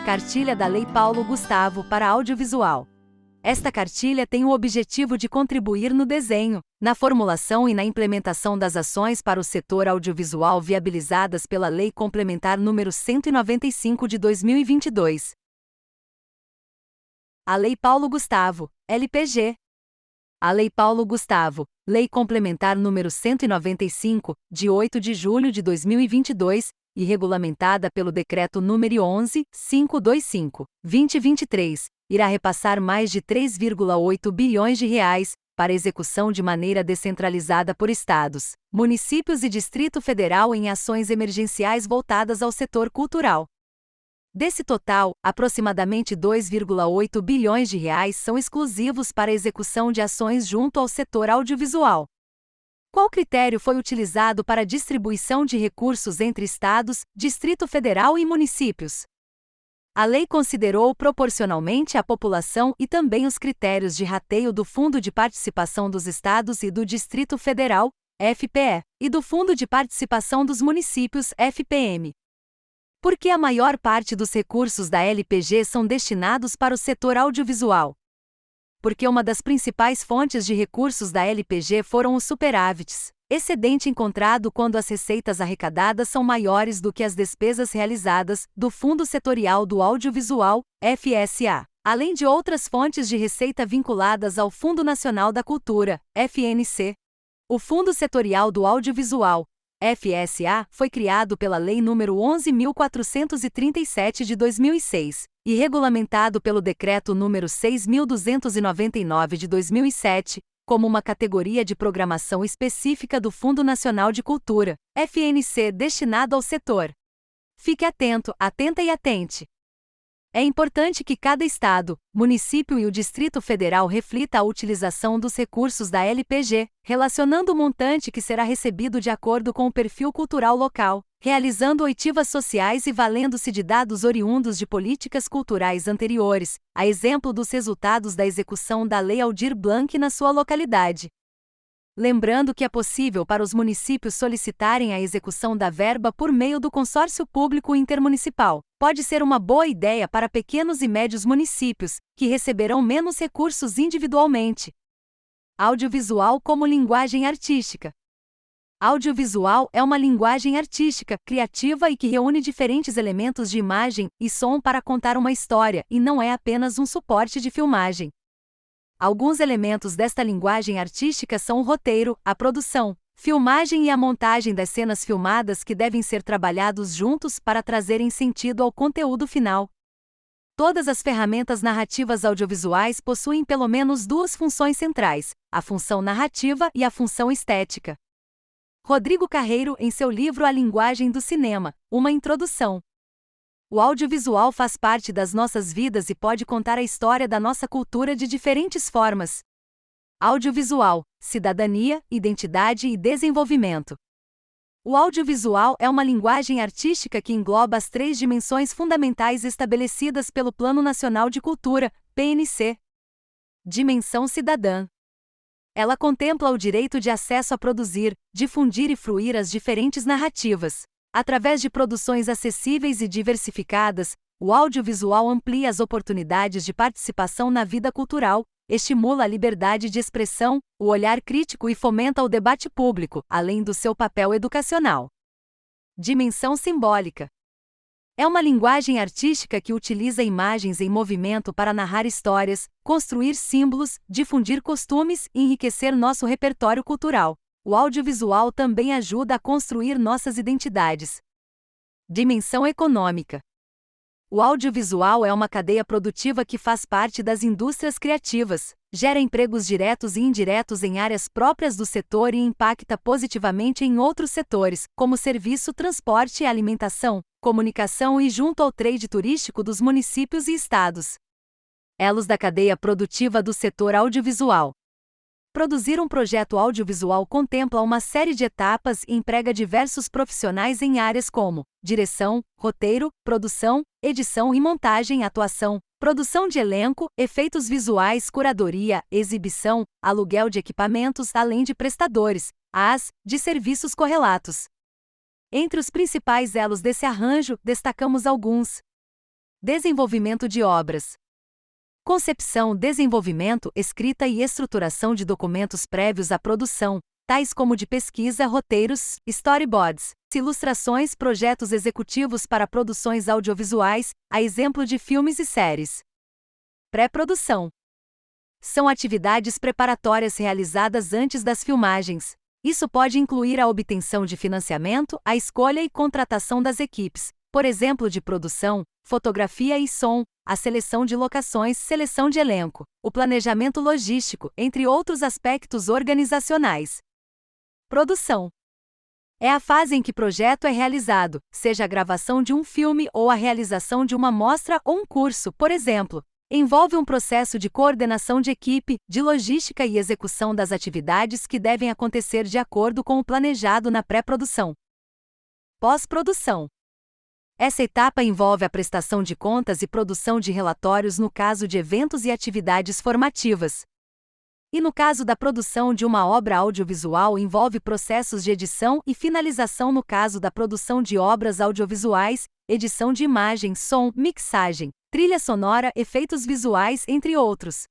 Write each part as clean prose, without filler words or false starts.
Cartilha da Lei Paulo Gustavo para Audiovisual. Esta cartilha tem o objetivo de contribuir no desenho, na formulação e na implementação das ações para o setor audiovisual viabilizadas pela Lei Complementar nº 195 de 2022. A Lei Paulo Gustavo, LPG. A Lei Paulo Gustavo, Lei Complementar nº 195, de 8 de julho de 2022, e regulamentada pelo Decreto nº 11.525/2023, irá repassar mais de 3,8 bilhões de reais para execução de maneira descentralizada por estados, municípios e Distrito Federal em ações emergenciais voltadas ao setor cultural. Desse total, aproximadamente 2,8 bilhões de reais são exclusivos para a execução de ações junto ao setor audiovisual. Qual critério foi utilizado para a distribuição de recursos entre estados, Distrito Federal e municípios? A lei considerou proporcionalmente a população e também os critérios de rateio do Fundo de Participação dos Estados e do Distrito Federal, FPE, e do Fundo de Participação dos Municípios, FPM. Por que a maior parte dos recursos da LPG são destinados para o setor audiovisual? Porque uma das principais fontes de recursos da LPG foram os superávites, excedente encontrado quando as receitas arrecadadas são maiores do que as despesas realizadas, do Fundo Setorial do Audiovisual, FSA, além de outras fontes de receita vinculadas ao Fundo Nacional da Cultura, FNC. O Fundo Setorial do Audiovisual, FSA, foi criado pela Lei nº 11.437 de 2006, e regulamentado pelo Decreto nº 6.299 de 2007, como uma categoria de programação específica do Fundo Nacional de Cultura, FNC, destinado ao setor. Fique atento, atenta e atente. É importante que cada estado, município e o Distrito Federal reflita a utilização dos recursos da LPG, relacionando o montante que será recebido de acordo com o perfil cultural local, realizando oitivas sociais e valendo-se de dados oriundos de políticas culturais anteriores, a exemplo dos resultados da execução da Lei Aldir Blanc na sua localidade. Lembrando que é possível para os municípios solicitarem a execução da verba por meio do consórcio público intermunicipal. Pode ser uma boa ideia para pequenos e médios municípios, que receberão menos recursos individualmente. Audiovisual como linguagem artística. Audiovisual é uma linguagem artística, criativa e que reúne diferentes elementos de imagem e som para contar uma história, e não é apenas um suporte de filmagem. Alguns elementos desta linguagem artística são o roteiro, a produção, filmagem e a montagem das cenas filmadas que devem ser trabalhados juntos para trazerem sentido ao conteúdo final. Todas as ferramentas narrativas audiovisuais possuem pelo menos duas funções centrais, a função narrativa e a função estética. Rodrigo Carreiro, em seu livro A Linguagem do Cinema, uma introdução. O audiovisual faz parte das nossas vidas e pode contar a história da nossa cultura de diferentes formas. Audiovisual, cidadania, identidade e desenvolvimento. O audiovisual é uma linguagem artística que engloba as três dimensões fundamentais estabelecidas pelo Plano Nacional de Cultura, PNC. Dimensão cidadã. Ela contempla o direito de acesso a produzir, difundir e fruir as diferentes narrativas. Através de produções acessíveis e diversificadas, o audiovisual amplia as oportunidades de participação na vida cultural, estimula a liberdade de expressão, o olhar crítico e fomenta o debate público, além do seu papel educacional. Dimensão simbólica. É uma linguagem artística que utiliza imagens em movimento para narrar histórias, construir símbolos, difundir costumes e enriquecer nosso repertório cultural. O audiovisual também ajuda a construir nossas identidades. Dimensão econômica. O audiovisual é uma cadeia produtiva que faz parte das indústrias criativas, gera empregos diretos e indiretos em áreas próprias do setor e impacta positivamente em outros setores, como serviço, transporte e alimentação, comunicação e junto ao trade turístico dos municípios e estados. Elos da cadeia produtiva do setor audiovisual. Produzir um projeto audiovisual contempla uma série de etapas e emprega diversos profissionais em áreas como direção, roteiro, produção, edição e montagem, atuação, produção de elenco, efeitos visuais, curadoria, exibição, aluguel de equipamentos, além de prestadores, de serviços correlatos. Entre os principais elos desse arranjo, destacamos alguns. Desenvolvimento de obras. Concepção, desenvolvimento, escrita e estruturação de documentos prévios à produção, tais como de pesquisa, roteiros, storyboards, ilustrações, projetos executivos para produções audiovisuais, a exemplo de filmes e séries. Pré-produção. São atividades preparatórias realizadas antes das filmagens. Isso pode incluir a obtenção de financiamento, a escolha e contratação das equipes, por exemplo, de produção, fotografia e som, a seleção de locações, seleção de elenco, o planejamento logístico, entre outros aspectos organizacionais. Produção. É a fase em que o projeto é realizado, seja a gravação de um filme ou a realização de uma mostra ou um curso, por exemplo. Envolve um processo de coordenação de equipe, de logística e execução das atividades que devem acontecer de acordo com o planejado na pré-produção. Pós-produção. Essa etapa envolve a prestação de contas e produção de relatórios no caso de eventos e atividades formativas. E no caso da produção de uma obra audiovisual envolve processos de edição e finalização no caso da produção de obras audiovisuais, edição de imagem, som, mixagem, trilha sonora, efeitos visuais, entre outros.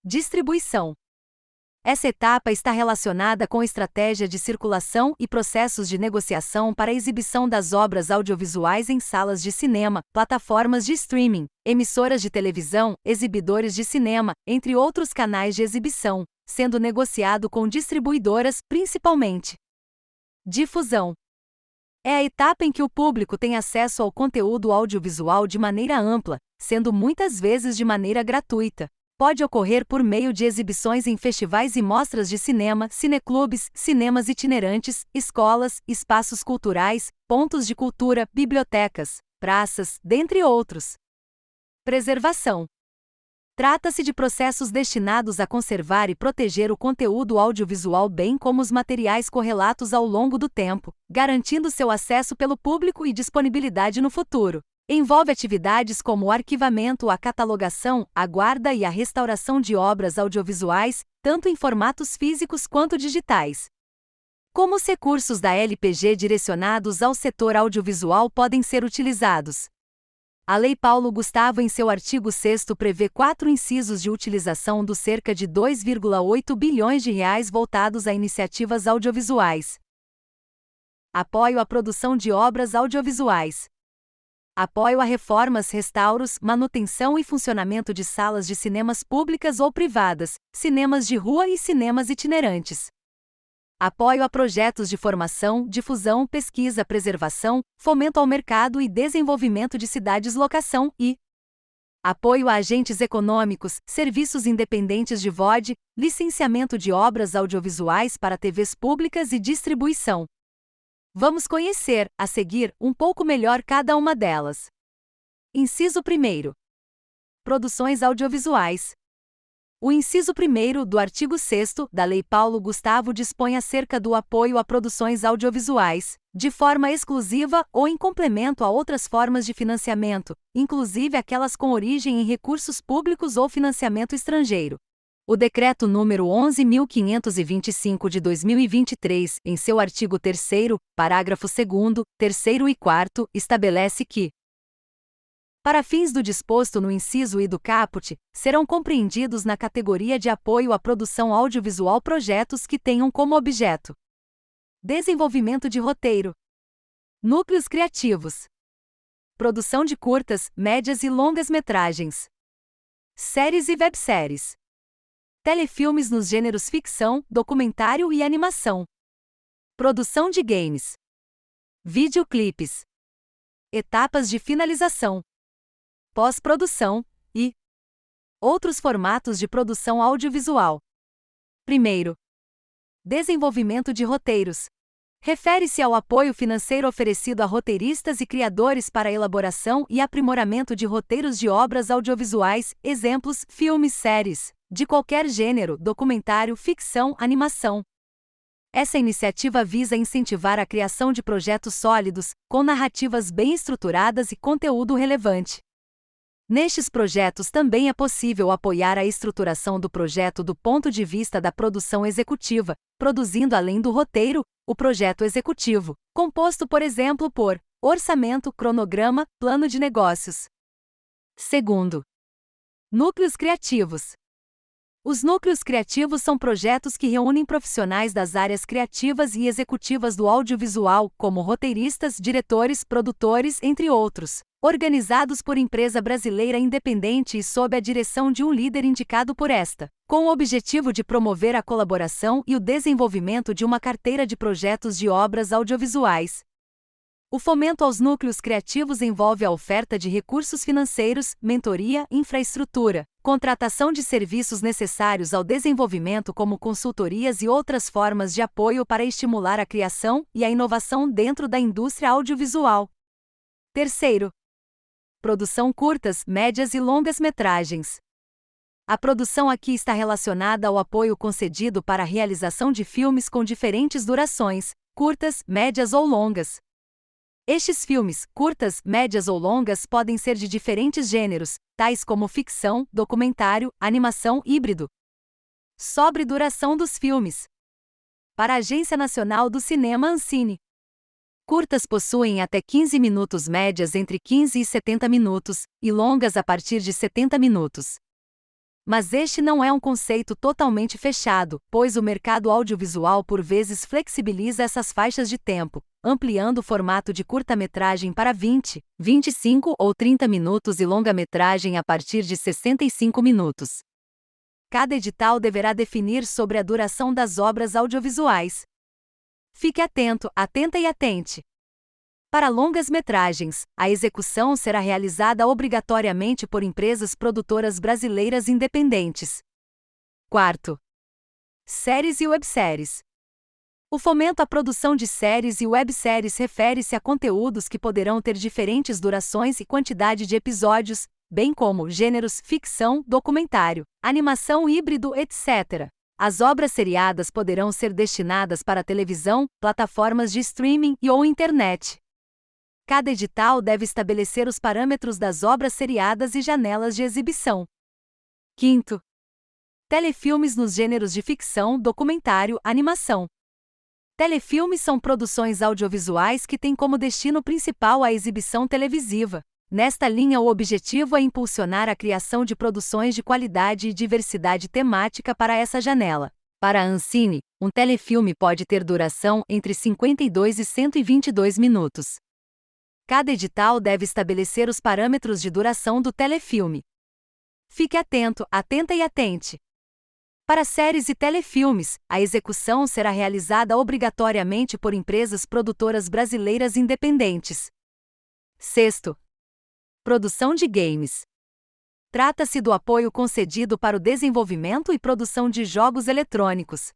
Distribuição. Essa etapa está relacionada com estratégia de circulação e processos de negociação para a exibição das obras audiovisuais em salas de cinema, plataformas de streaming, emissoras de televisão, exibidores de cinema, entre outros canais de exibição, sendo negociado com distribuidoras, principalmente. Difusão. É a etapa em que o público tem acesso ao conteúdo audiovisual de maneira ampla, sendo muitas vezes de maneira gratuita. Pode ocorrer por meio de exibições em festivais e mostras de cinema, cineclubes, cinemas itinerantes, escolas, espaços culturais, pontos de cultura, bibliotecas, praças, dentre outros. Preservação. Trata-se de processos destinados a conservar e proteger o conteúdo audiovisual bem como os materiais correlatos ao longo do tempo, garantindo seu acesso pelo público e disponibilidade no futuro. Envolve atividades como o arquivamento, a catalogação, a guarda e a restauração de obras audiovisuais, tanto em formatos físicos quanto digitais. Como os recursos da LPG direcionados ao setor audiovisual podem ser utilizados? A Lei Paulo Gustavo, em seu artigo 6º, prevê 4 incisos de utilização dos cerca de 2,8 bilhões de reais voltados a iniciativas audiovisuais. Apoio à produção de obras audiovisuais. Apoio a reformas, restauros, manutenção e funcionamento de salas de cinemas públicas ou privadas, cinemas de rua e cinemas itinerantes. Apoio a projetos de formação, difusão, pesquisa, preservação, fomento ao mercado e desenvolvimento de cidades, locação e apoio a agentes econômicos, serviços independentes de VOD, licenciamento de obras audiovisuais para TVs públicas e distribuição. Vamos conhecer, a seguir, um pouco melhor cada uma delas. Inciso 1º. Produções audiovisuais. O inciso 1º do artigo 6º da Lei Paulo Gustavo dispõe acerca do apoio a produções audiovisuais, de forma exclusiva ou em complemento a outras formas de financiamento, inclusive aquelas com origem em recursos públicos ou financiamento estrangeiro. O Decreto número 11.525 de 2023, em seu artigo 3º, parágrafo 2º, 3º e 4º, estabelece que, para fins do disposto no inciso I do caput, serão compreendidos na categoria de apoio à produção audiovisual projetos que tenham como objeto desenvolvimento de roteiro, núcleos criativos, produção de curtas, médias e longas metragens, séries e webséries, telefilmes nos gêneros ficção, documentário e animação, produção de games, videoclipes, etapas de finalização, pós-produção e outros formatos de produção audiovisual. Primeiro, desenvolvimento de roteiros. Refere-se ao apoio financeiro oferecido a roteiristas e criadores para a elaboração e aprimoramento de roteiros de obras audiovisuais, exemplos, filmes, séries, de qualquer gênero, documentário, ficção, animação. Essa iniciativa visa incentivar a criação de projetos sólidos, com narrativas bem estruturadas e conteúdo relevante. Nestes projetos também é possível apoiar a estruturação do projeto do ponto de vista da produção executiva, produzindo além do roteiro, o projeto executivo, composto por exemplo por orçamento, cronograma, plano de negócios. Segundo, núcleos criativos. Os núcleos criativos são projetos que reúnem profissionais das áreas criativas e executivas do audiovisual, como roteiristas, diretores, produtores, entre outros, organizados por empresa brasileira independente e sob a direção de um líder indicado por esta, com o objetivo de promover a colaboração e o desenvolvimento de uma carteira de projetos de obras audiovisuais. O fomento aos núcleos criativos envolve a oferta de recursos financeiros, mentoria, infraestrutura, contratação de serviços necessários ao desenvolvimento como consultorias e outras formas de apoio para estimular a criação e a inovação dentro da indústria audiovisual. Terceiro, produção curtas, médias e longas metragens. A produção aqui está relacionada ao apoio concedido para a realização de filmes com diferentes durações, curtas, médias ou longas. Estes filmes, curtas, médias ou longas, podem ser de diferentes gêneros, tais como ficção, documentário, animação, híbrido. Sobre duração dos filmes. Para a Agência Nacional do Cinema Ancine. Curtas possuem até 15 minutos, médias entre 15 e 70 minutos, e longas a partir de 70 minutos. Mas este não é um conceito totalmente fechado, pois o mercado audiovisual por vezes flexibiliza essas faixas de tempo, ampliando o formato de curta-metragem para 20, 25 ou 30 minutos e longa-metragem a partir de 65 minutos. Cada edital deverá definir sobre a duração das obras audiovisuais. Fique atento, atenta e atente. Para longas-metragens, a execução será realizada obrigatoriamente por empresas produtoras brasileiras independentes. Quarto, séries e webséries. O fomento à produção de séries e webséries refere-se a conteúdos que poderão ter diferentes durações e quantidade de episódios, bem como gêneros, ficção, documentário, animação, híbrido, etc. As obras seriadas poderão ser destinadas para televisão, plataformas de streaming e ou internet. Cada edital deve estabelecer os parâmetros das obras seriadas e janelas de exibição. Quinto, telefilmes nos gêneros de ficção, documentário, animação. Telefilmes são produções audiovisuais que têm como destino principal a exibição televisiva. Nesta linha, o objetivo é impulsionar a criação de produções de qualidade e diversidade temática para essa janela. Para a Ancine, um telefilme pode ter duração entre 52 e 122 minutos. Cada edital deve estabelecer os parâmetros de duração do telefilme. Fique atento, atenta e atente. Para séries e telefilmes, a execução será realizada obrigatoriamente por empresas produtoras brasileiras independentes. Sexto, produção de games. Trata-se do apoio concedido para o desenvolvimento e produção de jogos eletrônicos.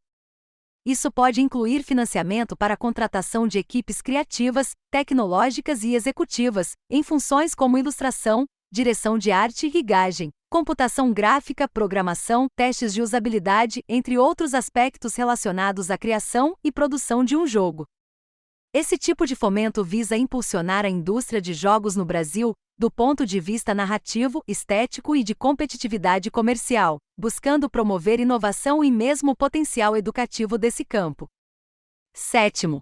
Isso pode incluir financiamento para a contratação de equipes criativas, tecnológicas e executivas, em funções como ilustração, direção de arte e rigagem, computação gráfica, programação, testes de usabilidade, entre outros aspectos relacionados à criação e produção de um jogo. Esse tipo de fomento visa impulsionar a indústria de jogos no Brasil, do ponto de vista narrativo, estético e de competitividade comercial, buscando promover inovação e mesmo o potencial educativo desse campo. Sétimo,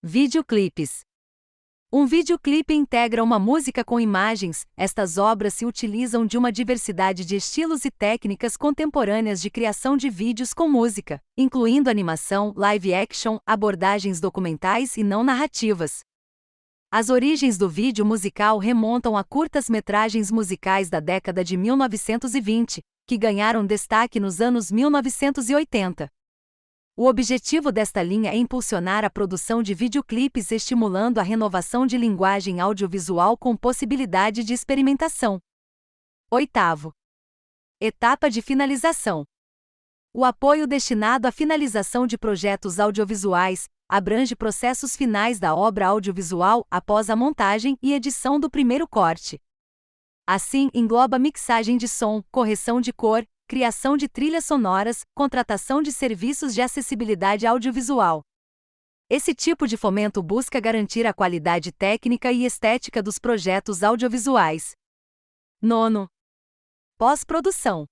videoclipes. Um videoclipe integra uma música com imagens. Estas obras se utilizam de uma diversidade de estilos e técnicas contemporâneas de criação de vídeos com música, incluindo animação, live action, abordagens documentais e não narrativas. As origens do vídeo musical remontam a curtas-metragens musicais da década de 1920, que ganharam destaque nos anos 1980. O objetivo desta linha é impulsionar a produção de videoclipes, estimulando a renovação de linguagem audiovisual com possibilidade de experimentação. Oitavo, etapa de finalização. O apoio destinado à finalização de projetos audiovisuais abrange processos finais da obra audiovisual após a montagem e edição do primeiro corte. Assim, engloba mixagem de som, correção de cor, criação de trilhas sonoras, contratação de serviços de acessibilidade audiovisual. Esse tipo de fomento busca garantir a qualidade técnica e estética dos projetos audiovisuais. Nono, pós-produção.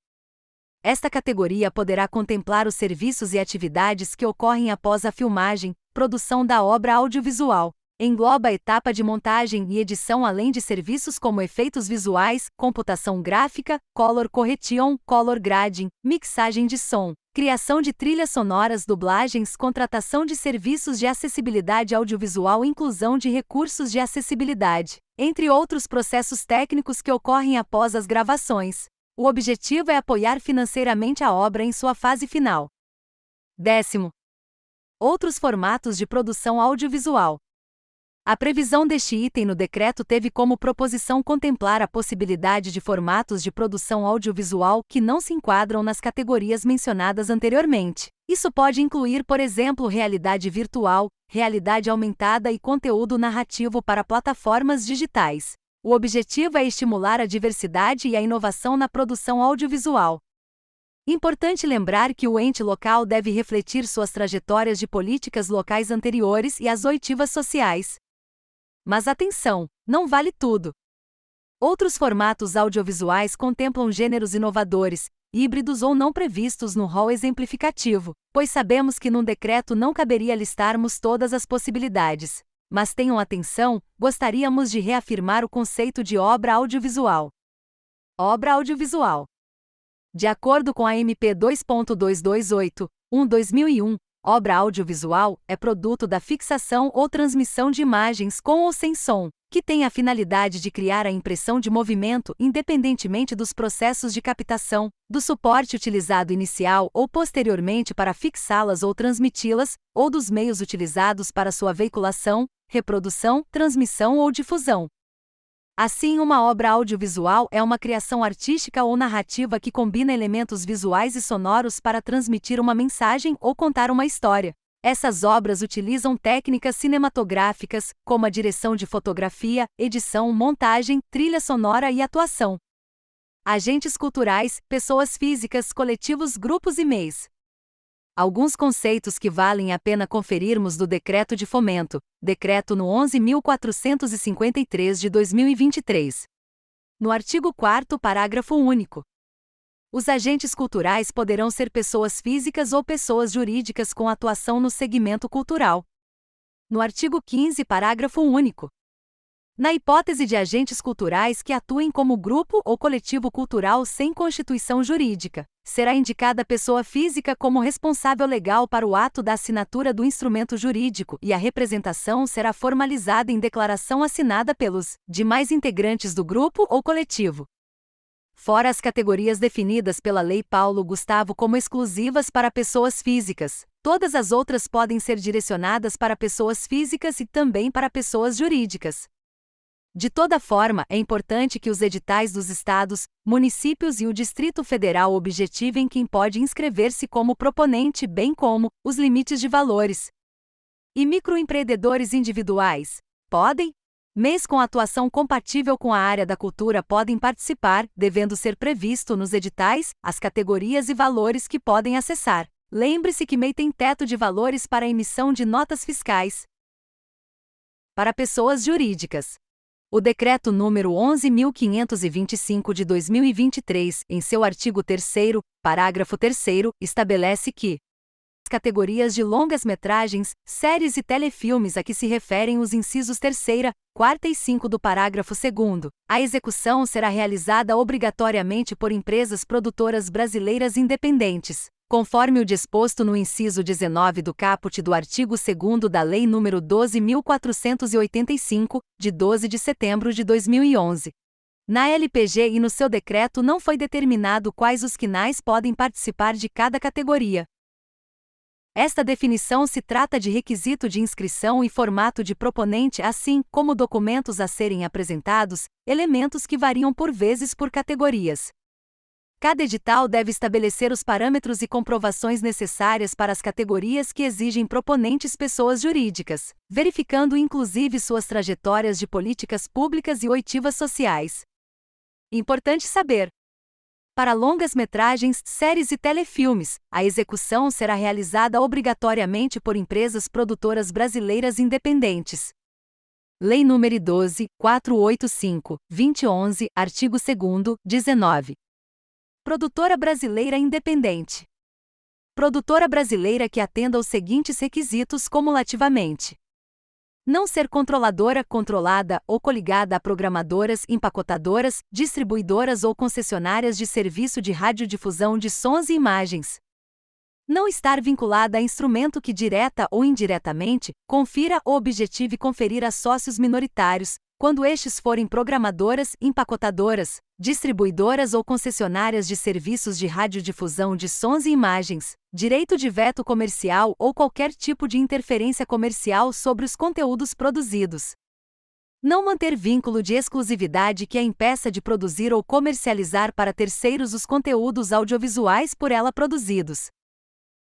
Esta categoria poderá contemplar os serviços e atividades que ocorrem após a filmagem, produção da obra audiovisual, Engloba a etapa de montagem e edição, além de serviços como efeitos visuais, computação gráfica, color correction, color grading, mixagem de som, criação de trilhas sonoras, dublagens, contratação de serviços de acessibilidade audiovisual, inclusão de recursos de acessibilidade, entre outros processos técnicos que ocorrem após as gravações. O objetivo é apoiar financeiramente a obra em sua fase final. 10º. Outros formatos de produção audiovisual. A previsão deste item no decreto teve como proposição contemplar a possibilidade de formatos de produção audiovisual que não se enquadram nas categorias mencionadas anteriormente. Isso pode incluir, por exemplo, realidade virtual, realidade aumentada e conteúdo narrativo para plataformas digitais. O objetivo é estimular a diversidade e a inovação na produção audiovisual. Importante lembrar que o ente local deve refletir suas trajetórias de políticas locais anteriores e as oitivas sociais. Mas atenção, não vale tudo. Outros formatos audiovisuais contemplam gêneros inovadores, híbridos ou não previstos no rol exemplificativo, pois sabemos que num decreto não caberia listarmos todas as possibilidades. Mas tenham atenção, gostaríamos de reafirmar o conceito de obra audiovisual. Obra audiovisual. De acordo com a MP 2.228/2001, obra audiovisual é produto da fixação ou transmissão de imagens com ou sem som, que tem a finalidade de criar a impressão de movimento independentemente dos processos de captação, do suporte utilizado inicial ou posteriormente para fixá-las ou transmiti-las, ou dos meios utilizados para sua veiculação, reprodução, transmissão ou difusão. Assim, uma obra audiovisual é uma criação artística ou narrativa que combina elementos visuais e sonoros para transmitir uma mensagem ou contar uma história. Essas obras utilizam técnicas cinematográficas, como a direção de fotografia, edição, montagem, trilha sonora e atuação. Agentes culturais, pessoas físicas, coletivos, grupos e MEIs. Alguns conceitos que valem a pena conferirmos do Decreto de Fomento, Decreto no 11.453 de 2023. No artigo 4º, parágrafo único. Os agentes culturais poderão ser pessoas físicas ou pessoas jurídicas com atuação no segmento cultural. No artigo 15º, parágrafo único. Na hipótese de agentes culturais que atuem como grupo ou coletivo cultural sem constituição jurídica, será indicada a pessoa física como responsável legal para o ato da assinatura do instrumento jurídico e a representação será formalizada em declaração assinada pelos demais integrantes do grupo ou coletivo. Fora as categorias definidas pela Lei Paulo Gustavo como exclusivas para pessoas físicas, todas as outras podem ser direcionadas para pessoas físicas e também para pessoas jurídicas. De toda forma, é importante que os editais dos estados, municípios e o Distrito Federal objetivem quem pode inscrever-se como proponente, bem como os limites de valores. E microempreendedores individuais podem? MEIs com atuação compatível com a área da cultura podem participar, devendo ser previsto nos editais as categorias e valores que podem acessar. Lembre-se que MEI tem teto de valores para a emissão de notas fiscais. Para pessoas jurídicas. O Decreto número 11.525 de 2023, em seu artigo 3º, parágrafo 3º, estabelece que as categorias de longas-metragens, séries e telefilmes a que se referem os incisos 3º, 4º e 5º do parágrafo 2º, a execução será realizada obrigatoriamente por empresas produtoras brasileiras independentes, conforme o disposto no inciso 19 do caput do artigo 2º da Lei nº 12.485, de 12 de setembro de 2011. Na LPG e no seu decreto não foi determinado quais os quinais podem participar de cada categoria. Esta definição se trata de requisito de inscrição e formato de proponente, assim como documentos a serem apresentados, elementos que variam por vezes por categorias. Cada edital deve estabelecer os parâmetros e comprovações necessárias para as categorias que exigem proponentes pessoas jurídicas, verificando inclusive suas trajetórias de políticas públicas e oitivas sociais. Importante saber: para longas-metragens, séries e telefilmes, a execução será realizada obrigatoriamente por empresas produtoras brasileiras independentes. Lei nº 12.485, 2011, artigo 2º, 19. Produtora brasileira independente. Produtora brasileira que atenda aos seguintes requisitos cumulativamente. Não ser controladora, controlada ou coligada a programadoras, empacotadoras, distribuidoras ou concessionárias de serviço de radiodifusão de sons e imagens. Não estar vinculada a instrumento que direta ou indiretamente confira ou objetive conferir a sócios minoritários, quando estes forem programadoras, empacotadoras, distribuidoras ou concessionárias de serviços de radiodifusão de sons e imagens, direito de veto comercial ou qualquer tipo de interferência comercial sobre os conteúdos produzidos. Não manter vínculo de exclusividade que a impeça de produzir ou comercializar para terceiros os conteúdos audiovisuais por ela produzidos.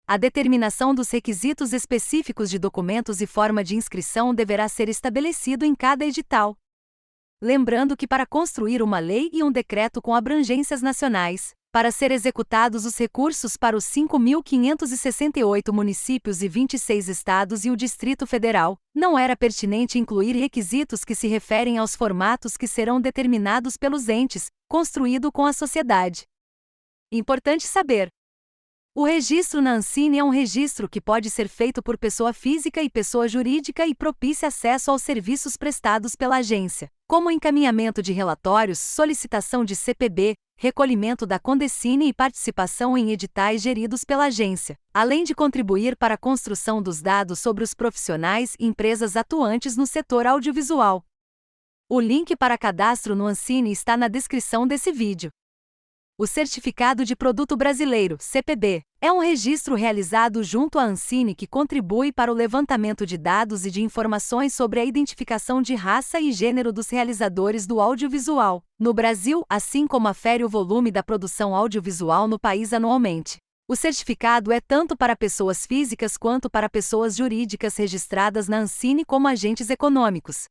A determinação dos requisitos específicos de documentos e forma de inscrição deverá ser estabelecido em cada edital. Lembrando que para construir uma lei e um decreto com abrangências nacionais, para ser executados os recursos para os 5.568 municípios e 26 estados e o Distrito Federal, não era pertinente incluir requisitos que se referem aos formatos que serão determinados pelos entes, construído com a sociedade. Importante saber: o registro na Ancine é um registro que pode ser feito por pessoa física e pessoa jurídica e propicia acesso aos serviços prestados pela agência, como encaminhamento de relatórios, solicitação de CPB, recolhimento da Condecine e participação em editais geridos pela agência, além de contribuir para a construção dos dados sobre os profissionais e empresas atuantes no setor audiovisual. O link para cadastro no Ancine está na descrição desse vídeo. O Certificado de Produto Brasileiro, CPB, é um registro realizado junto à Ancine que contribui para o levantamento de dados e de informações sobre a identificação de raça e gênero dos realizadores do audiovisual, no Brasil, assim como afere o volume da produção audiovisual no país anualmente. O certificado é tanto para pessoas físicas quanto para pessoas jurídicas registradas na Ancine como agentes econômicos.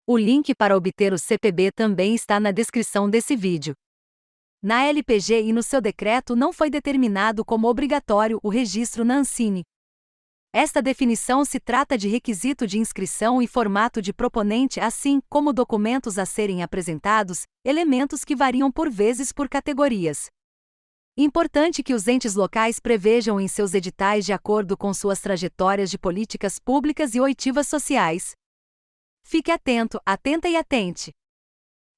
O link para obter o CPB também está na descrição desse vídeo. Na LPG e no seu decreto não foi determinado como obrigatório o registro na Ancine. Esta definição se trata de requisito de inscrição e formato de proponente, assim como documentos a serem apresentados, elementos que variam por vezes por categorias. Importante que os entes locais prevejam em seus editais de acordo com suas trajetórias de políticas públicas e oitivas sociais. Fique atento, atenta e atente.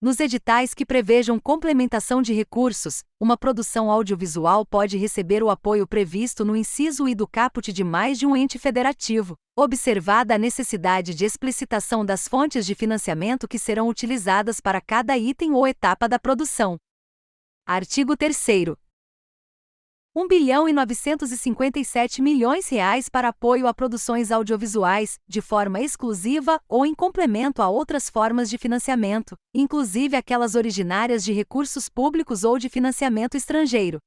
Nos editais que prevejam complementação de recursos, uma produção audiovisual pode receber o apoio previsto no inciso I do caput de mais de um ente federativo, observada a necessidade de explicitação das fontes de financiamento que serão utilizadas para cada item ou etapa da produção. Artigo 3º. R$ 1.957 milhões para apoio a produções audiovisuais, de forma exclusiva ou em complemento a outras formas de financiamento, inclusive aquelas originárias de recursos públicos ou de financiamento estrangeiro.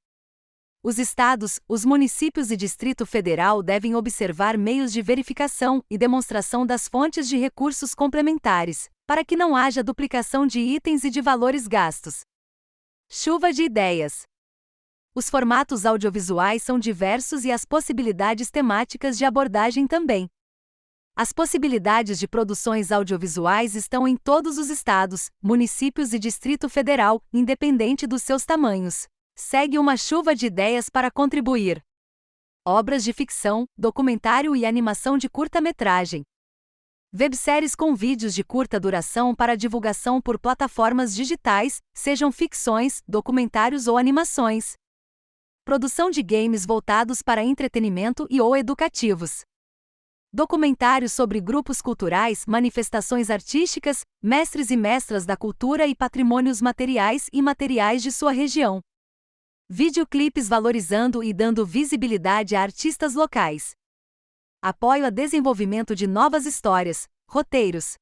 Os estados, os municípios e Distrito Federal devem observar meios de verificação e demonstração das fontes de recursos complementares, para que não haja duplicação de itens e de valores gastos. Chuva de ideias. Os formatos audiovisuais são diversos e as possibilidades temáticas de abordagem também. As possibilidades de produções audiovisuais estão em todos os estados, municípios e Distrito Federal, independente dos seus tamanhos. Segue uma chuva de ideias para contribuir. Obras de ficção, documentário e animação de curta-metragem. Webséries com vídeos de curta duração para divulgação por plataformas digitais, sejam ficções, documentários ou animações. Produção de games voltados para entretenimento e ou educativos. Documentários sobre grupos culturais, manifestações artísticas, mestres e mestras da cultura e patrimônios materiais e imateriais de sua região. Videoclipes valorizando e dando visibilidade a artistas locais. Apoio a desenvolvimento de novas histórias, roteiros.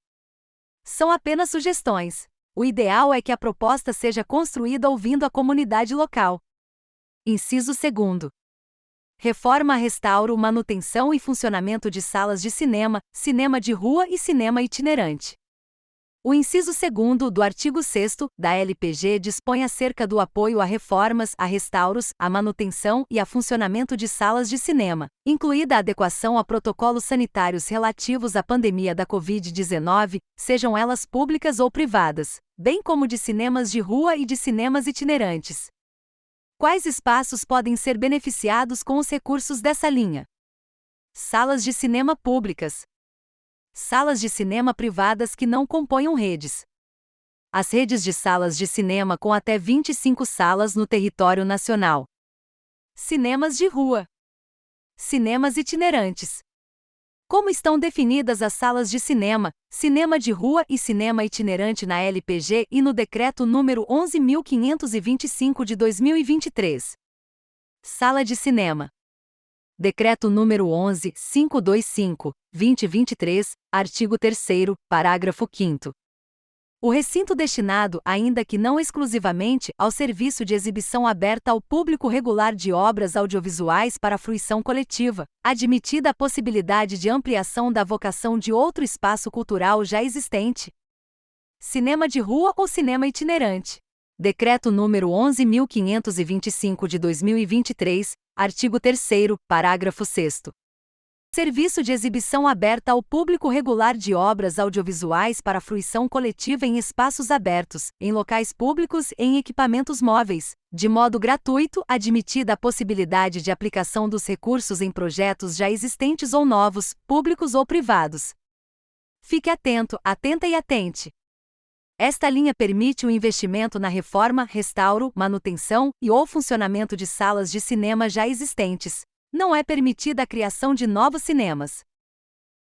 São apenas sugestões. O ideal é que a proposta seja construída ouvindo a comunidade local. Inciso 2º. Reforma, restauro, manutenção e funcionamento de salas de cinema, cinema de rua e cinema itinerante. O inciso 2º do artigo 6º da LPG dispõe acerca do apoio a reformas, a restauros, a manutenção e a funcionamento de salas de cinema, incluída a adequação a protocolos sanitários relativos à pandemia da Covid-19, sejam elas públicas ou privadas, bem como de cinemas de rua e de cinemas itinerantes. Quais espaços podem ser beneficiados com os recursos dessa linha? Salas de cinema públicas. Salas de cinema privadas que não componham redes. As redes de salas de cinema com até 25 salas no território nacional. Cinemas de rua. Cinemas itinerantes. Como estão definidas as salas de cinema, cinema de rua e cinema itinerante na LPG e no Decreto número 11.525 de 2023? Sala de cinema. Decreto número 11.525, 2023, artigo 3º, parágrafo 5º. O recinto destinado, ainda que não exclusivamente, ao serviço de exibição aberta ao público regular de obras audiovisuais para fruição coletiva, admitida a possibilidade de ampliação da vocação de outro espaço cultural já existente. Cinema de rua ou cinema itinerante. Decreto número 11.525 de 2023, artigo 3º, parágrafo 6º. Serviço de exibição aberta ao público regular de obras audiovisuais para fruição coletiva em espaços abertos, em locais públicos e em equipamentos móveis, de modo gratuito, admitida a possibilidade de aplicação dos recursos em projetos já existentes ou novos, públicos ou privados. Fique atento, atenta e atente. Esta linha permite o investimento na reforma, restauro, manutenção e/ou funcionamento de salas de cinema já existentes. Não é permitida a criação de novos cinemas.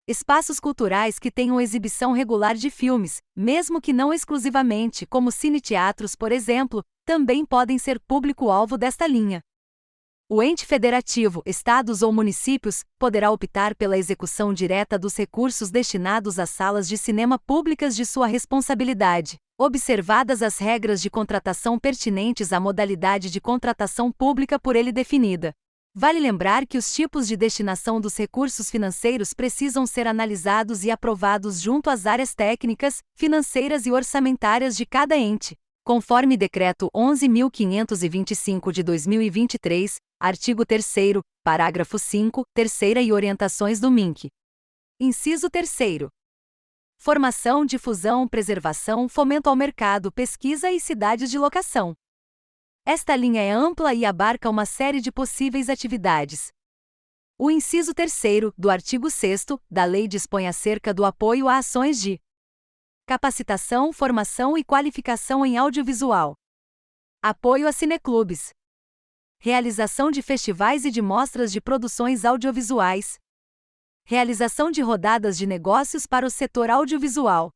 Espaços culturais que tenham exibição regular de filmes, mesmo que não exclusivamente, como cine-teatros, por exemplo, também podem ser público-alvo desta linha. O ente federativo, estados ou municípios, poderá optar pela execução direta dos recursos destinados às salas de cinema públicas de sua responsabilidade, observadas as regras de contratação pertinentes à modalidade de contratação pública por ele definida. Vale lembrar que os tipos de destinação dos recursos financeiros precisam ser analisados e aprovados junto às áreas técnicas, financeiras e orçamentárias de cada ente, conforme Decreto 11.525 de 2023, artigo 3º, parágrafo 5, terceira e orientações do MINC. Inciso 3º. Formação, difusão, preservação, fomento ao mercado, pesquisa e cidades de locação. Esta linha é ampla e abarca uma série de possíveis atividades. O inciso 3º do artigo 6º da Lei dispõe acerca do apoio a ações de capacitação, formação e qualificação em audiovisual, apoio a cineclubes, realização de festivais e de mostras de produções audiovisuais, realização de rodadas de negócios para o setor audiovisual,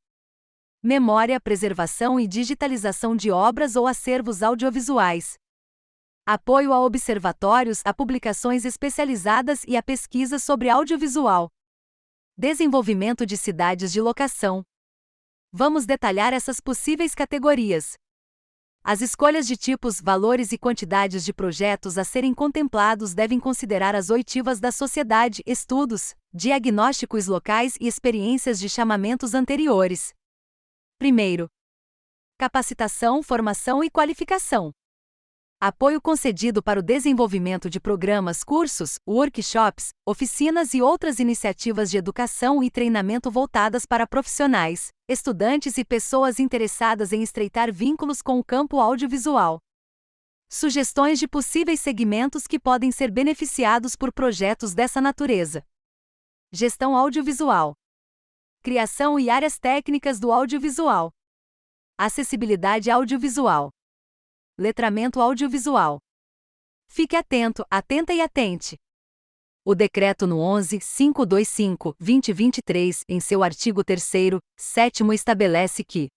memória, preservação e digitalização de obras ou acervos audiovisuais. Apoio a observatórios, a publicações especializadas e a pesquisas sobre audiovisual. Desenvolvimento de cidades de locação. Vamos detalhar essas possíveis categorias. As escolhas de tipos, valores e quantidades de projetos a serem contemplados devem considerar as oitivas da sociedade, estudos, diagnósticos locais e experiências de chamamentos anteriores. Primeiro, capacitação, formação e qualificação. Apoio concedido para o desenvolvimento de programas, cursos, workshops, oficinas e outras iniciativas de educação e treinamento voltadas para profissionais, estudantes e pessoas interessadas em estreitar vínculos com o campo audiovisual. Sugestões de possíveis segmentos que podem ser beneficiados por projetos dessa natureza. Gestão audiovisual. Criação e áreas técnicas do audiovisual. Acessibilidade audiovisual. Letramento audiovisual. Fique atento, atenta e atente. O Decreto no 11.525, 2023, em seu artigo 3º, 7º estabelece que: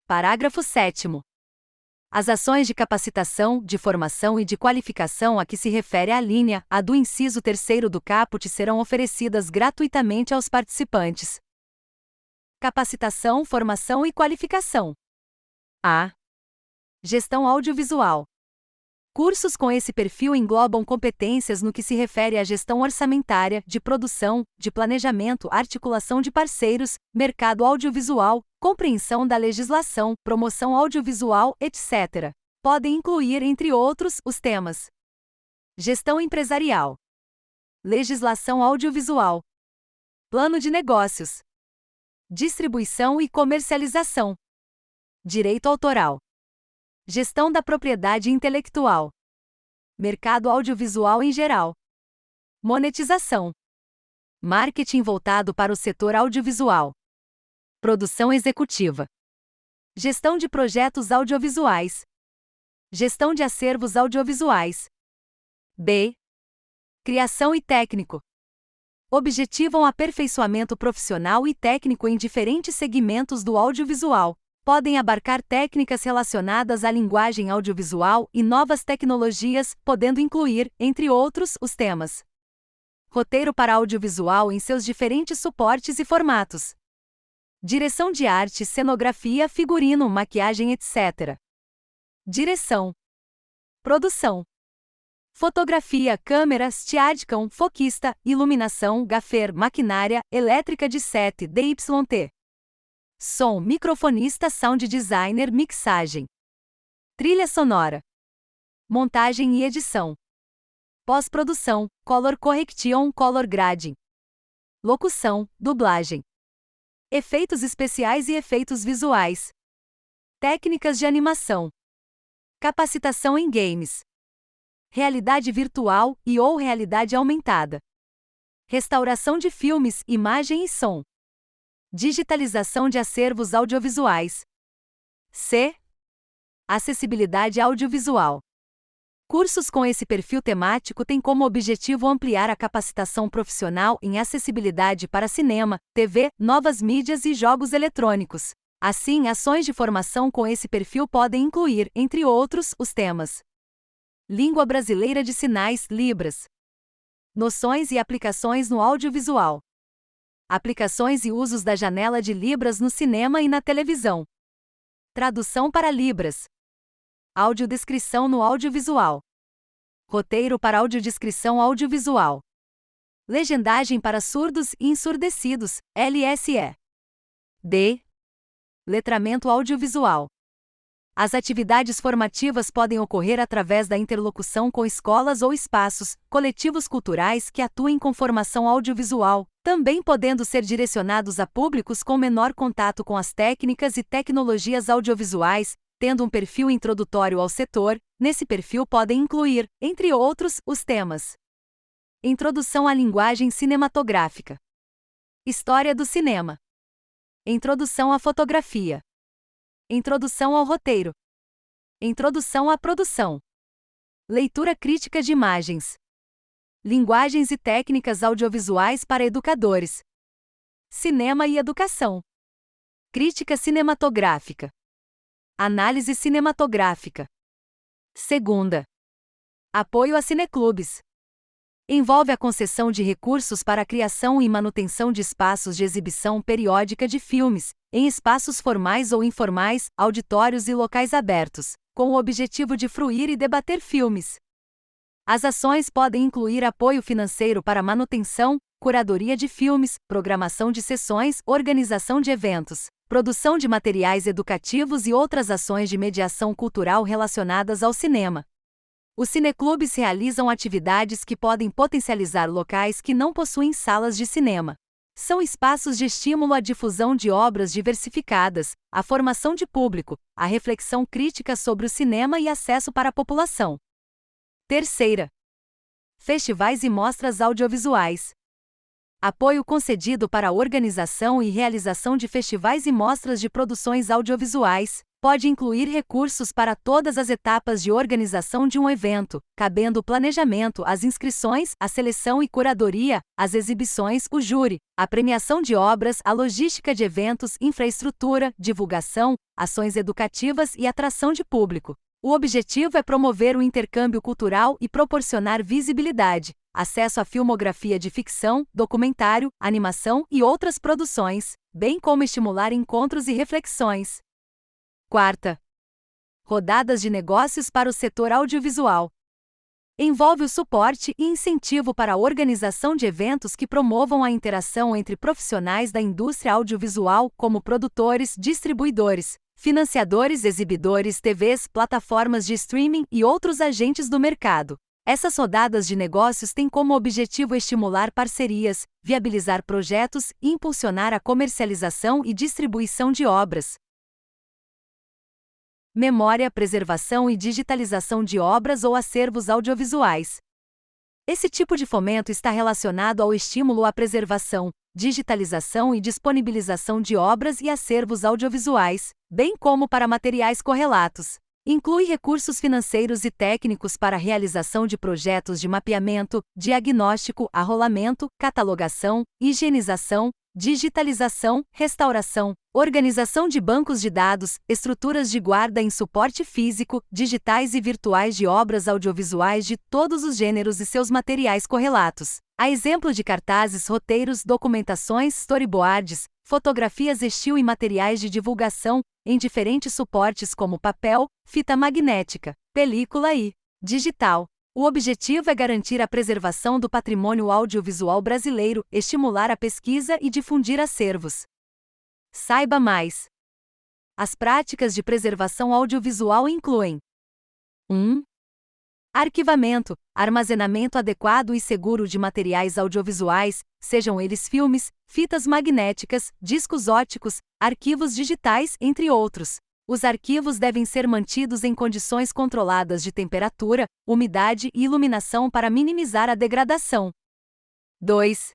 parágrafo 7º. As ações de capacitação, de formação e de qualificação a que se refere a linha A do inciso 3º do caput serão oferecidas gratuitamente aos participantes. Capacitação, formação e qualificação. A. Gestão audiovisual. Cursos com esse perfil englobam competências no que se refere à gestão orçamentária, de produção, de planejamento, articulação de parceiros, mercado audiovisual, compreensão da legislação, promoção audiovisual, etc. Podem incluir, entre outros, os temas: gestão empresarial, legislação audiovisual, plano de negócios, distribuição e comercialização, direito autoral, gestão da propriedade intelectual, mercado audiovisual em geral, monetização, Marketing voltado para o setor audiovisual. Produção executiva. Gestão de projetos audiovisuais. Gestão de acervos audiovisuais. B. Criação e técnico. Objetivam aperfeiçoamento profissional e técnico em diferentes segmentos do audiovisual. Podem abarcar técnicas relacionadas à linguagem audiovisual e novas tecnologias, podendo incluir, entre outros, os temas: roteiro para audiovisual em seus diferentes suportes e formatos, direção de arte, cenografia, figurino, maquiagem, etc. Direção, produção, fotografia, câmera, steadicam, foquista, iluminação, gaffer, maquinária, elétrica de set, DYT. Som, microfonista, sound designer, mixagem. Trilha sonora. Montagem e edição. Pós-produção, color correction, color grading. Locução, dublagem. Efeitos especiais e efeitos visuais. Técnicas de animação. Capacitação em games. Realidade virtual e/ou realidade aumentada. Restauração de filmes, imagem e som. Digitalização de acervos audiovisuais. C. Acessibilidade audiovisual. Cursos com esse perfil temático têm como objetivo ampliar a capacitação profissional em acessibilidade para cinema, TV, novas mídias e jogos eletrônicos. Assim, ações de formação com esse perfil podem incluir, entre outros, os temas: Língua Brasileira de Sinais, Libras. Noções e aplicações no audiovisual. Aplicações e usos da janela de Libras no cinema e na televisão. Tradução para Libras. Audiodescrição no audiovisual. Roteiro para audiodescrição audiovisual. Legendagem para surdos e ensurdecidos, LSE. D. Letramento audiovisual. As atividades formativas podem ocorrer através da interlocução com escolas ou espaços, coletivos culturais que atuem com formação audiovisual, também podendo ser direcionados a públicos com menor contato com as técnicas e tecnologias audiovisuais, tendo um perfil introdutório ao setor. Nesse perfil podem incluir, entre outros, os temas: Introdução à linguagem cinematográfica. História do cinema. Introdução à fotografia. Introdução ao roteiro. Introdução à produção. Leitura crítica de imagens. Linguagens e técnicas audiovisuais para educadores. Cinema e educação. Crítica cinematográfica. Análise cinematográfica. Segunda. Apoio a cineclubes. Envolve a concessão de recursos para a criação e manutenção de espaços de exibição periódica de filmes, em espaços formais ou informais, auditórios e locais abertos, com o objetivo de fruir e debater filmes. As ações podem incluir apoio financeiro para manutenção, curadoria de filmes, programação de sessões, organização de eventos, produção de materiais educativos e outras ações de mediação cultural relacionadas ao cinema. Os cineclubes realizam atividades que podem potencializar locais que não possuem salas de cinema. São espaços de estímulo à difusão de obras diversificadas, à formação de público, à reflexão crítica sobre o cinema e acesso para a população. Terceira. Festivais e mostras audiovisuais. Apoio concedido para a organização e realização de festivais e mostras de produções audiovisuais. Pode incluir recursos para todas as etapas de organização de um evento, cabendo o planejamento, as inscrições, a seleção e curadoria, as exibições, o júri, a premiação de obras, a logística de eventos, infraestrutura, divulgação, ações educativas e atração de público. O objetivo é promover o intercâmbio cultural e proporcionar visibilidade, acesso à filmografia de ficção, documentário, animação e outras produções, bem como estimular encontros e reflexões. Quarta. Rodadas de negócios para o setor audiovisual. Envolve o suporte e incentivo para a organização de eventos que promovam a interação entre profissionais da indústria audiovisual, como produtores, distribuidores, financiadores, exibidores, TVs, plataformas de streaming e outros agentes do mercado. Essas rodadas de negócios têm como objetivo estimular parcerias, viabilizar projetos e impulsionar a comercialização e distribuição de obras. Memória, preservação e digitalização de obras ou acervos audiovisuais. Esse tipo de fomento está relacionado ao estímulo à preservação, digitalização e disponibilização de obras e acervos audiovisuais, bem como para materiais correlatos. Inclui recursos financeiros e técnicos para a realização de projetos de mapeamento, diagnóstico, arrolamento, catalogação, higienização, digitalização, restauração, organização de bancos de dados, estruturas de guarda em suporte físico, digitais e virtuais de obras audiovisuais de todos os gêneros e seus materiais correlatos. A exemplo de cartazes, roteiros, documentações, storyboards, fotografias estilo e materiais de divulgação, em diferentes suportes como papel, fita magnética, película e digital. O objetivo é garantir a preservação do patrimônio audiovisual brasileiro, estimular a pesquisa e difundir acervos. Saiba mais. As práticas de preservação audiovisual incluem 1. Arquivamento, armazenamento adequado e seguro de materiais audiovisuais, sejam eles filmes, fitas magnéticas, discos óticos, arquivos digitais, entre outros. Os arquivos devem ser mantidos em condições controladas de temperatura, umidade e iluminação para minimizar a degradação. 2.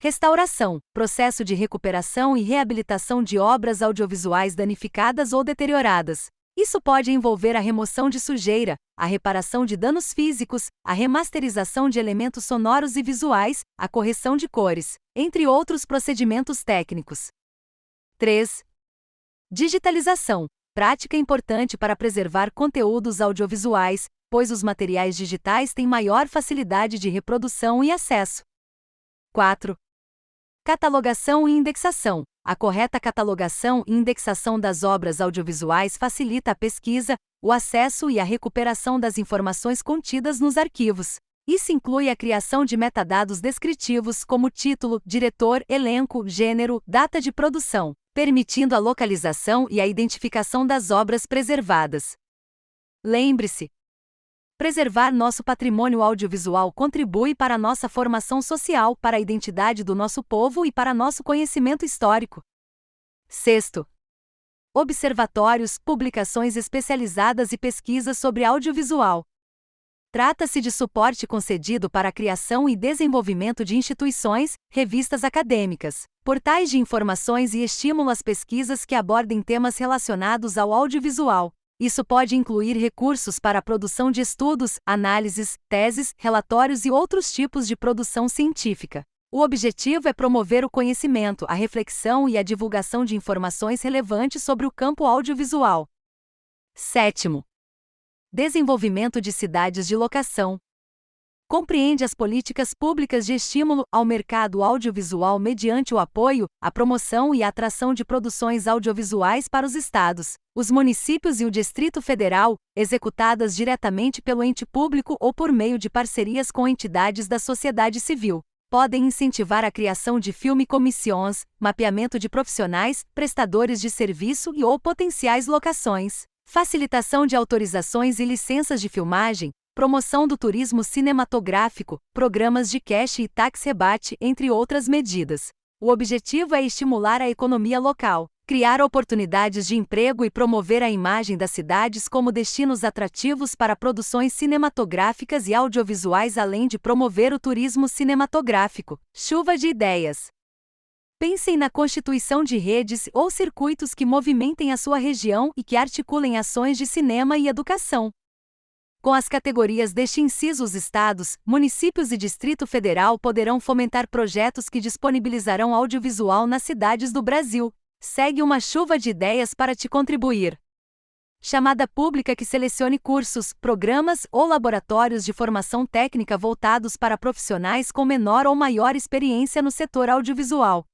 Restauração, processo de recuperação e reabilitação de obras audiovisuais danificadas ou deterioradas. Isso pode envolver a remoção de sujeira, a reparação de danos físicos, a remasterização de elementos sonoros e visuais, a correção de cores, entre outros procedimentos técnicos. 3. Digitalização, prática importante para preservar conteúdos audiovisuais, pois os materiais digitais têm maior facilidade de reprodução e acesso. 4. Catalogação e indexação. A correta catalogação e indexação das obras audiovisuais facilita a pesquisa, o acesso e a recuperação das informações contidas nos arquivos. Isso inclui a criação de metadados descritivos como título, diretor, elenco, gênero, data de produção, permitindo a localização e a identificação das obras preservadas. Lembre-se, preservar nosso patrimônio audiovisual contribui para a nossa formação social, para a identidade do nosso povo e para nosso conhecimento histórico. 6. Observatórios, publicações especializadas e pesquisas sobre audiovisual. Trata-se de suporte concedido para a criação e desenvolvimento de instituições, revistas acadêmicas, portais de informações e estímulo às pesquisas que abordem temas relacionados ao audiovisual. Isso pode incluir recursos para a produção de estudos, análises, teses, relatórios e outros tipos de produção científica. O objetivo é promover o conhecimento, a reflexão e a divulgação de informações relevantes sobre o campo audiovisual. 7. Desenvolvimento de cidades de locação. Compreende as políticas públicas de estímulo ao mercado audiovisual mediante o apoio, a promoção e a atração de produções audiovisuais para os estados, os municípios e o Distrito Federal, executadas diretamente pelo ente público ou por meio de parcerias com entidades da sociedade civil. Podem incentivar a criação de filme-commissions, mapeamento de profissionais, prestadores de serviço e ou potenciais locações, facilitação de autorizações e licenças de filmagem, promoção do turismo cinematográfico, programas de cash e tax-rebate, entre outras medidas. O objetivo é estimular a economia local, criar oportunidades de emprego e promover a imagem das cidades como destinos atrativos para produções cinematográficas e audiovisuais, além de promover o turismo cinematográfico. Chuva de ideias. Pensem na constituição de redes ou circuitos que movimentem a sua região e que articulem ações de cinema e educação. Com as categorias deste inciso, os estados, municípios e Distrito Federal poderão fomentar projetos que disponibilizarão audiovisual nas cidades do Brasil. Segue uma chuva de ideias para te contribuir. Chamada pública que selecione cursos, programas ou laboratórios de formação técnica voltados para profissionais com menor ou maior experiência no setor audiovisual.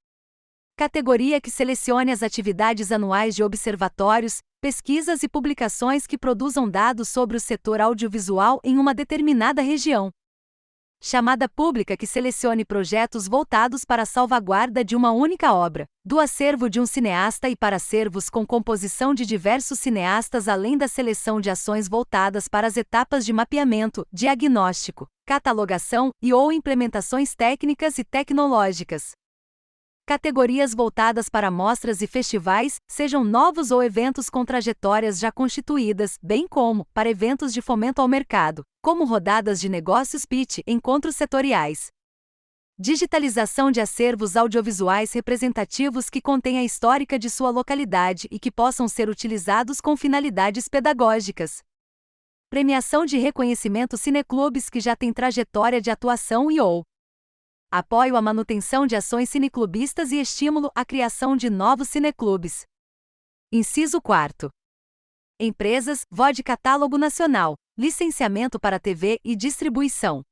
Categoria que selecione as atividades anuais de observatórios, pesquisas e publicações que produzam dados sobre o setor audiovisual em uma determinada região. Chamada pública que selecione projetos voltados para a salvaguarda de uma única obra, do acervo de um cineasta e para acervos com composição de diversos cineastas, além da seleção de ações voltadas para as etapas de mapeamento, diagnóstico, catalogação e ou implementações técnicas e tecnológicas. Categorias voltadas para mostras e festivais, sejam novos ou eventos com trajetórias já constituídas, bem como para eventos de fomento ao mercado, como rodadas de negócios pitch, encontros setoriais. Digitalização de acervos audiovisuais representativos que contêm a histórica de sua localidade e que possam ser utilizados com finalidades pedagógicas. Premiação de reconhecimento cineclubes que já têm trajetória de atuação ou apoio à manutenção de ações cineclubistas e estímulo à criação de novos cineclubes. Inciso 4. Empresas, VOD Catálogo Nacional, licenciamento para TV e distribuição.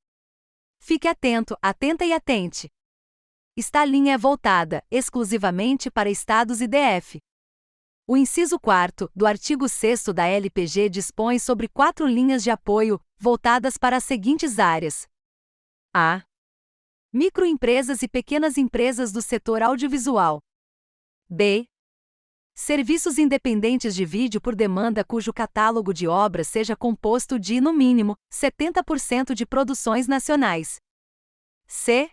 Fique atento, atenta e atente. Esta linha é voltada exclusivamente para estados e DF. O inciso 4º do artigo 6º da LPG dispõe sobre 4 linhas de apoio, voltadas para as seguintes áreas. A. Microempresas e pequenas empresas do setor audiovisual. B. Serviços independentes de vídeo por demanda cujo catálogo de obras seja composto de, no mínimo, 70% de produções nacionais. C.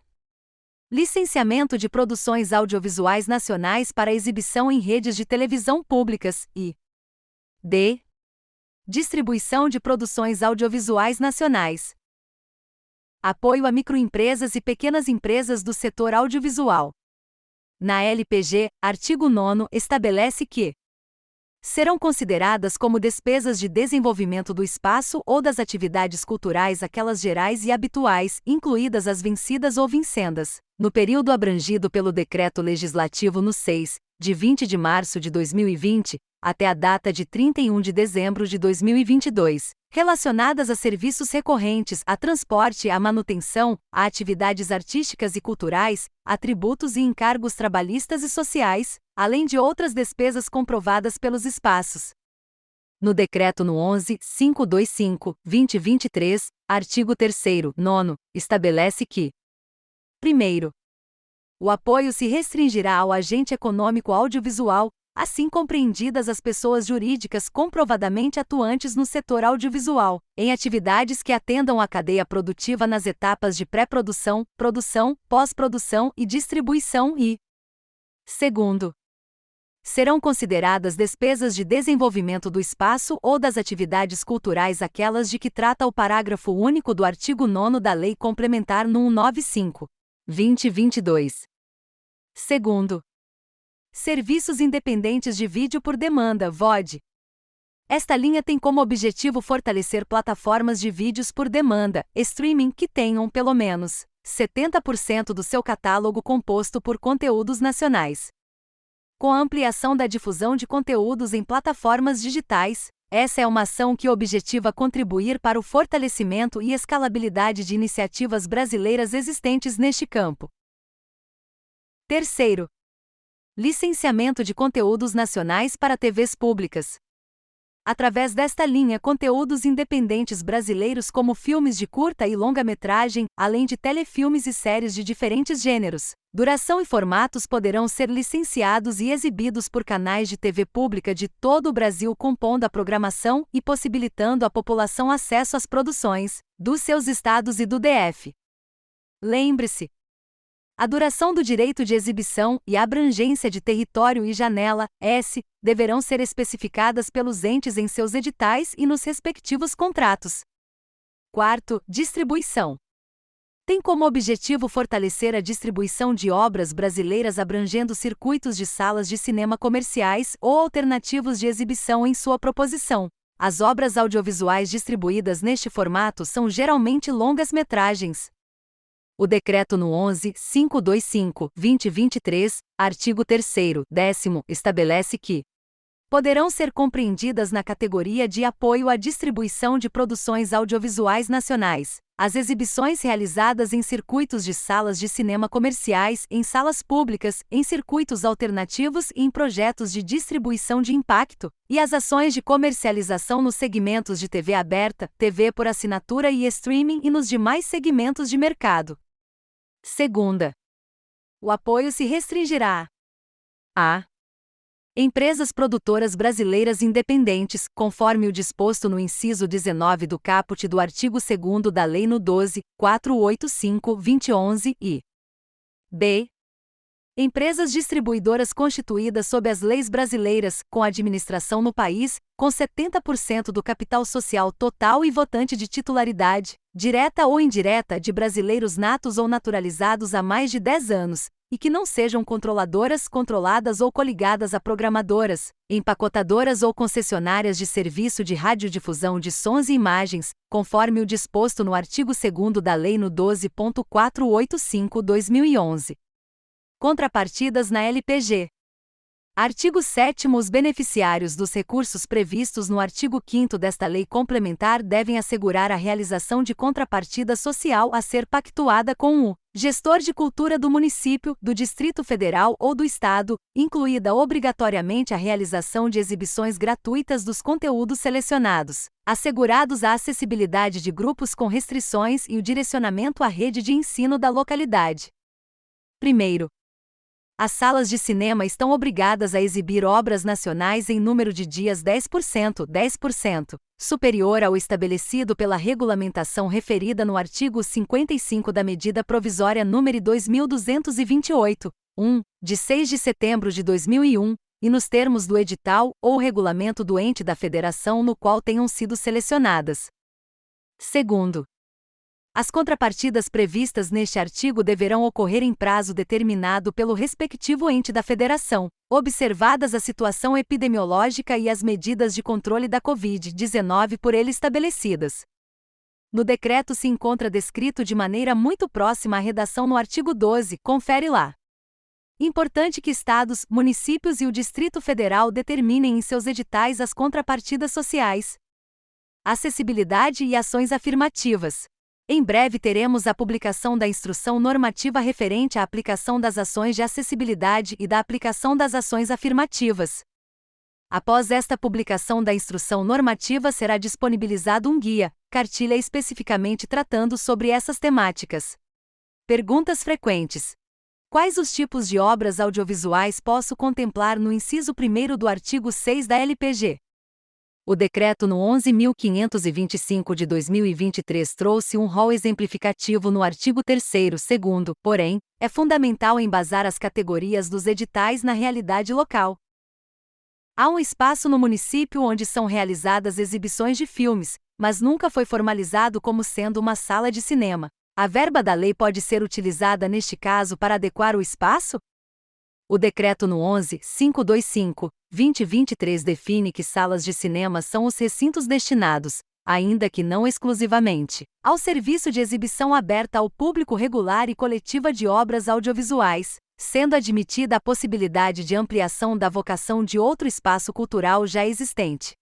Licenciamento de produções audiovisuais nacionais para exibição em redes de televisão públicas e D. Distribuição de produções audiovisuais nacionais. Apoio a microempresas e pequenas empresas do setor audiovisual. Na LPG, artigo 9º estabelece que serão consideradas como despesas de desenvolvimento do espaço ou das atividades culturais aquelas gerais e habituais, incluídas as vencidas ou vincendas, no período abrangido pelo Decreto Legislativo no 6, de 20 de março de 2020, até a data de 31 de dezembro de 2022, relacionadas a serviços recorrentes, a transporte, a manutenção, a atividades artísticas e culturais, a tributos e encargos trabalhistas e sociais, além de outras despesas comprovadas pelos espaços. No Decreto no 11.525/2023, artigo 3º, 9º, estabelece que: primeiro, o apoio se restringirá ao agente econômico audiovisual, assim compreendidas as pessoas jurídicas comprovadamente atuantes no setor audiovisual, em atividades que atendam à cadeia produtiva nas etapas de pré-produção, produção, pós-produção e distribuição e, segundo, serão consideradas despesas de desenvolvimento do espaço ou das atividades culturais aquelas de que trata o parágrafo único do artigo 9º da Lei Complementar nº 195/2022. Segundo, serviços independentes de vídeo por demanda, VOD. Esta linha tem como objetivo fortalecer plataformas de vídeos por demanda, streaming, que tenham, pelo menos, 70% do seu catálogo composto por conteúdos nacionais. Com a ampliação da difusão de conteúdos em plataformas digitais, essa é uma ação que objetiva contribuir para o fortalecimento e escalabilidade de iniciativas brasileiras existentes neste campo. Terceiro, licenciamento de conteúdos nacionais para TVs públicas. Através desta linha, conteúdos independentes brasileiros como filmes de curta e longa-metragem, além de telefilmes e séries de diferentes gêneros, duração e formatos poderão ser licenciados e exibidos por canais de TV pública de todo o Brasil, compondo a programação e possibilitando à população acesso às produções dos seus estados e do DF. Lembre-se: a duração do direito de exibição e a abrangência de território e janela, S, deverão ser especificadas pelos entes em seus editais e nos respectivos contratos. Quarto, distribuição. Tem como objetivo fortalecer a distribuição de obras brasileiras abrangendo circuitos de salas de cinema comerciais ou alternativos de exibição em sua proposição. As obras audiovisuais distribuídas neste formato são geralmente longas-metragens. O Decreto no 11.525/2023, artigo 3º, 10º, estabelece que poderão ser compreendidas na categoria de apoio à distribuição de produções audiovisuais nacionais as exibições realizadas em circuitos de salas de cinema comerciais, em salas públicas, em circuitos alternativos e em projetos de distribuição de impacto, e as ações de comercialização nos segmentos de TV aberta, TV por assinatura e streaming e nos demais segmentos de mercado. Segunda, o apoio se restringirá a empresas produtoras brasileiras independentes, conforme o disposto no inciso 19 do caput do artigo 2º da Lei nº 12.485/2011 e b. Empresas distribuidoras constituídas sob as leis brasileiras, com administração no país, com 70% do capital social total e votante de titularidade, direta ou indireta, de brasileiros natos ou naturalizados há mais de 10 anos, e que não sejam controladoras, controladas ou coligadas a programadoras, empacotadoras ou concessionárias de serviço de radiodifusão de sons e imagens, conforme o disposto no artigo 2º da Lei nº 12.485/2011. Contrapartidas na LPG. Artigo 7º. Os beneficiários dos recursos previstos no artigo 5º desta lei complementar devem assegurar a realização de contrapartida social a ser pactuada com o gestor de cultura do município, do Distrito Federal ou do Estado, incluída obrigatoriamente a realização de exibições gratuitas dos conteúdos selecionados, assegurados a acessibilidade de grupos com restrições e o direcionamento à rede de ensino da localidade. Primeiro, as salas de cinema estão obrigadas a exibir obras nacionais em número de dias 10% superior ao estabelecido pela regulamentação referida no artigo 55 da Medida Provisória nº 2228, de 6 de setembro de 2001, e nos termos do edital ou regulamento do ente da federação no qual tenham sido selecionadas. Segundo, as contrapartidas previstas neste artigo deverão ocorrer em prazo determinado pelo respectivo ente da federação, observadas a situação epidemiológica e as medidas de controle da Covid-19 por ele estabelecidas. No decreto se encontra descrito de maneira muito próxima à redação no artigo 12, confere lá. Importante que estados, municípios e o Distrito Federal determinem em seus editais as contrapartidas sociais. Acessibilidade e ações afirmativas. Em breve teremos a publicação da instrução normativa referente à aplicação das ações de acessibilidade e da aplicação das ações afirmativas. Após esta publicação da instrução normativa será disponibilizado um guia, cartilha especificamente tratando sobre essas temáticas. Perguntas frequentes. Quais os tipos de obras audiovisuais posso contemplar no inciso 1º do artigo 6 da LPG? O decreto no 11.525 de 2023 trouxe um rol exemplificativo no artigo 3º, segundo, porém, é fundamental embasar as categorias dos editais na realidade local. Há um espaço no município onde são realizadas exibições de filmes, mas nunca foi formalizado como sendo uma sala de cinema. A verba da lei pode ser utilizada neste caso para adequar o espaço? O decreto no 11.525/2023 define que salas de cinema são os recintos destinados, ainda que não exclusivamente, ao serviço de exibição aberta ao público regular e coletiva de obras audiovisuais, sendo admitida a possibilidade de ampliação da vocação de outro espaço cultural já existente.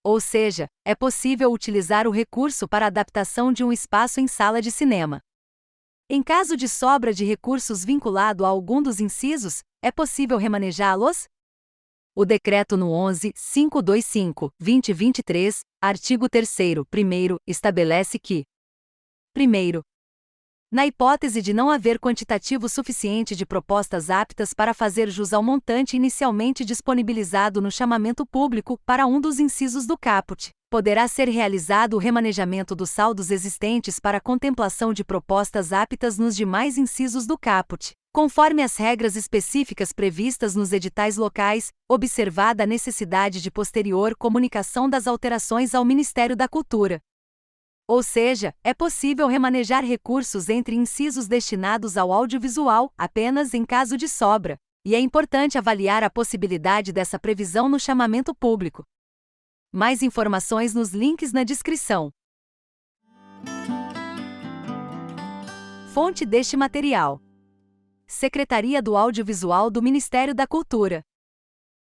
Ou seja, é possível utilizar o recurso para adaptação de um espaço em sala de cinema. Em caso de sobra de recursos vinculado a algum dos incisos, é possível remanejá-los? O decreto no 11.525/2023, artigo 3º, primeiro, estabelece que: primeiro, na hipótese de não haver quantitativo suficiente de propostas aptas para fazer jus ao montante inicialmente disponibilizado no chamamento público para um dos incisos do caput, poderá ser realizado o remanejamento dos saldos existentes para contemplação de propostas aptas nos demais incisos do caput, conforme as regras específicas previstas nos editais locais, observada a necessidade de posterior comunicação das alterações ao Ministério da Cultura. Ou seja, é possível remanejar recursos entre incisos destinados ao audiovisual apenas em caso de sobra, e é importante avaliar a possibilidade dessa previsão no chamamento público. Mais informações nos links na descrição. Fonte deste material: Secretaria do Audiovisual do Ministério da Cultura.